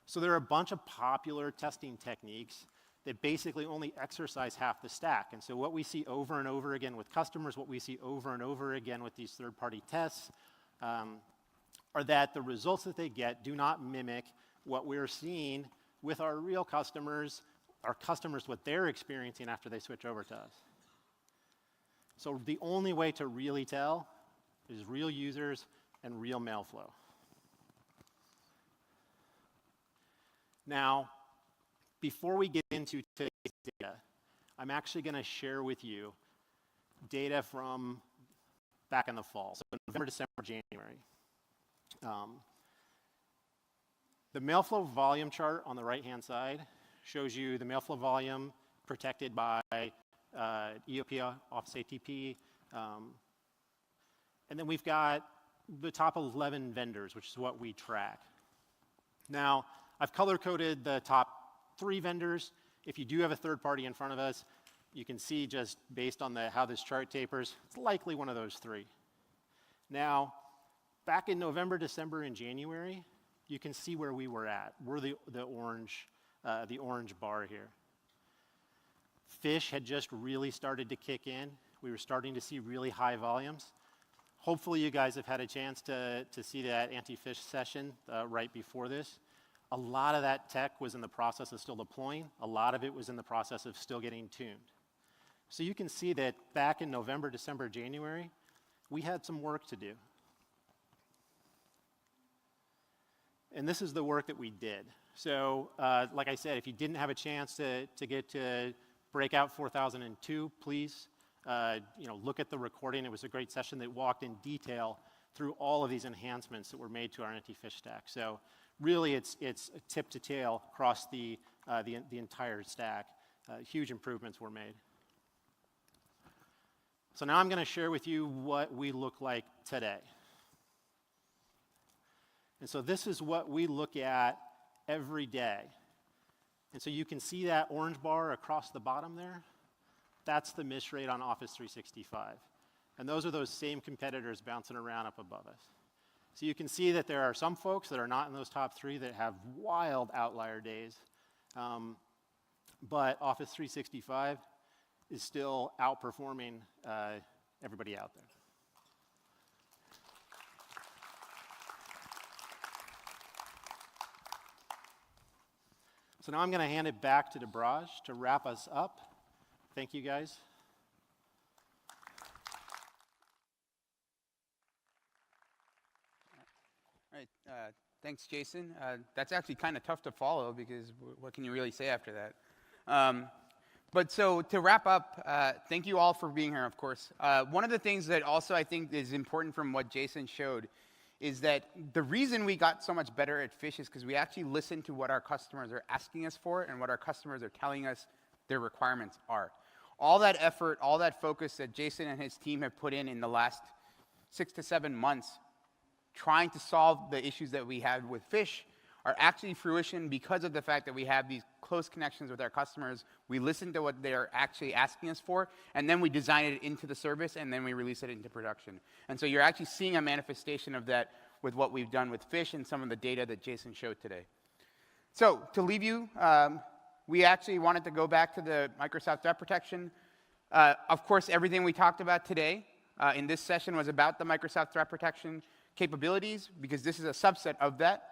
Speaker 4: So there are a bunch of popular testing techniques that basically only exercise half the stack. And so what we see over and over again with customers, what we see over and over again with these third-party tests, are that the results that they get do not mimic what we're seeing with our real customers, what they're experiencing after they switch over to us. So the only way to really tell is real users and real mail flow. Now, before we get into today's data, I'm actually going to share with you data from back in the fall, so November, December, January. The mail flow volume chart on the right-hand side shows you the mail flow volume protected by EOP, Office ATP, and then we've got the top 11 vendors, which is what we track. Now, I've color-coded the top 3 vendors. If you do have a third party in front of us, you can see just based on how this chart tapers, it's likely one of those 3. Now, back in November, December, and January, you can see where we were at. We're the orange bar here. Phish had just really started to kick in. We were starting to see really high volumes. Hopefully you guys have had a chance to see that anti-phish session right before this. A lot of that tech was in the process of still deploying. A lot of it was in the process of still getting tuned. So you can see that back in November, December, January, we had some work to do. And this is the work that we did. So like I said, if you didn't have a chance to get to Breakout 4002, please look at the recording. It was a great session that walked in detail through all of these enhancements that were made to our anti-phish stack. So really, it's tip to tail across the entire stack. Huge improvements were made. So now I'm going to share with you what we look like today. And so this is what we look at every day. And so you can see that orange bar across the bottom there. That's the miss rate on Office 365. And those are those same competitors bouncing around up above us. So you can see that there are some folks that are not in those top 3 that have wild outlier days. But Office 365 is still outperforming everybody out there. So now I'm going to hand it back to Debraj to wrap us up. Thank you, guys.
Speaker 1: All right, thanks, Jason. That's actually kind of tough to follow because what can you really say after that? But so to wrap up, thank you all for being here, of course. One of the things that also I think is important from what Jason showed is that the reason we got so much better at Phish is because we actually listened to what our customers are asking us for and what our customers are telling us their requirements are. All that effort, all that focus that Jason and his team have put in the last 6 to 7 months trying to solve the issues that we have with Phish are actually fruition because of the fact that we have these close connections with our customers. We listen to what they're actually asking us for, and then we design it into the service, and then we release it into production. And so you're actually seeing a manifestation of that with what we've done with Phish and some of the data that Jason showed today. So to leave you, we actually wanted to go back to the Microsoft Threat Protection. Of course, everything we talked about today in this session was about the Microsoft Threat Protection capabilities, because this is a subset of that.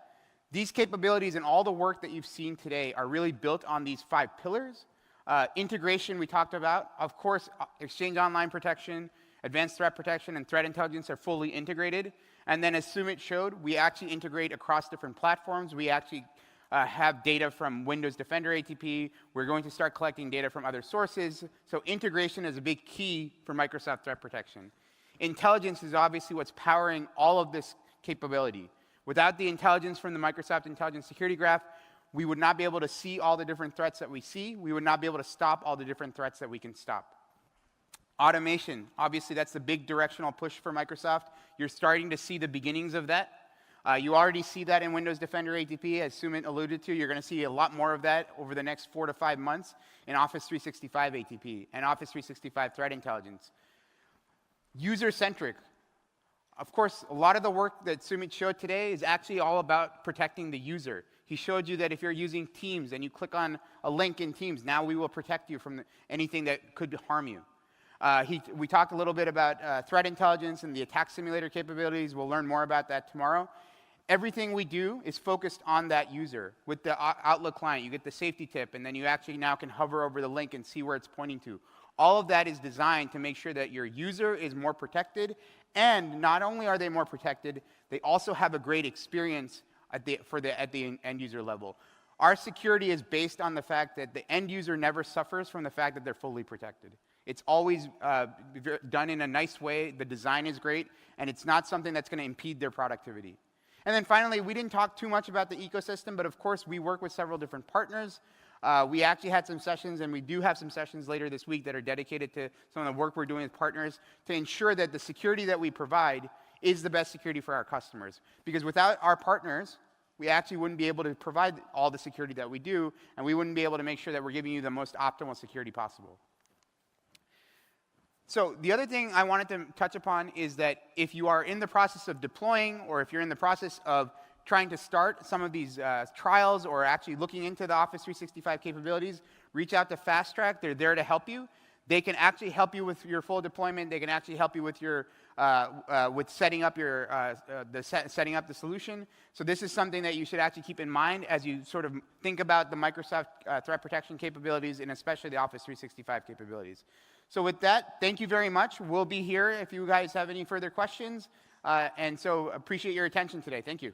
Speaker 1: These capabilities and all the work that you've seen today are really built on these 5 pillars. Integration we talked about. Of course, Exchange Online protection, Advanced Threat Protection, and Threat Intelligence are fully integrated. And then as Sumit showed, we actually integrate across different platforms. We actually have data from Windows Defender ATP. We're going to start collecting data from other sources. So integration is a big key for Microsoft Threat Protection. Intelligence is obviously what's powering all of this capability. Without the intelligence from the Microsoft Intelligence Security Graph, we would not be able to see all the different threats that we see. We would not be able to stop all the different threats that we can stop. Automation, obviously that's the big directional push for Microsoft. You're starting to see the beginnings of that. You already see that in Windows Defender ATP, as Sumit alluded to. You're going to see a lot more of that over the next 4 to 5 months in Office 365 ATP and Office 365 Threat Intelligence. User-centric. Of course, a lot of the work that Sumit showed today is actually all about protecting the user. He showed you that if you're using Teams and you click on a link in Teams, now we will protect you from anything that could harm you. We talked a little bit about threat intelligence and the attack simulator capabilities. We'll learn more about that tomorrow. Everything we do is focused on that user. With the Outlook client, you get the safety tip, and then you actually now can hover over the link and see where it's pointing to. All of that is designed to make sure that your user is more protected, and not only are they more protected, they also have a great experience at the end user level. Our security is based on the fact that the end user never suffers from the fact that they're fully protected. It's always done in a nice way, the design is great, and it's not something that's going to impede their productivity. And then finally, we didn't talk too much about the ecosystem, but of course we work with several different partners. We actually had some sessions, and we do have some sessions later this week that are dedicated to some of the work we're doing with partners to ensure that the security that we provide is the best security for our customers. Because without our partners, we actually wouldn't be able to provide all the security that we do, and we wouldn't be able to make sure that we're giving you the most optimal security possible. So the other thing I wanted to touch upon is that if you are in the process of deploying, or if you're in the process of trying to start some of these trials or actually looking into the Office 365 capabilities, reach out to Fast Track. They're there to help you. They can actually help you with your full deployment. They can actually help you with your with setting up your setting up the solution. So this is something that you should actually keep in mind as you sort of think about the Microsoft threat protection capabilities, and especially the Office 365 capabilities. So with that, thank you very much. We'll be here if you guys have any further questions. And so appreciate your attention today. Thank you.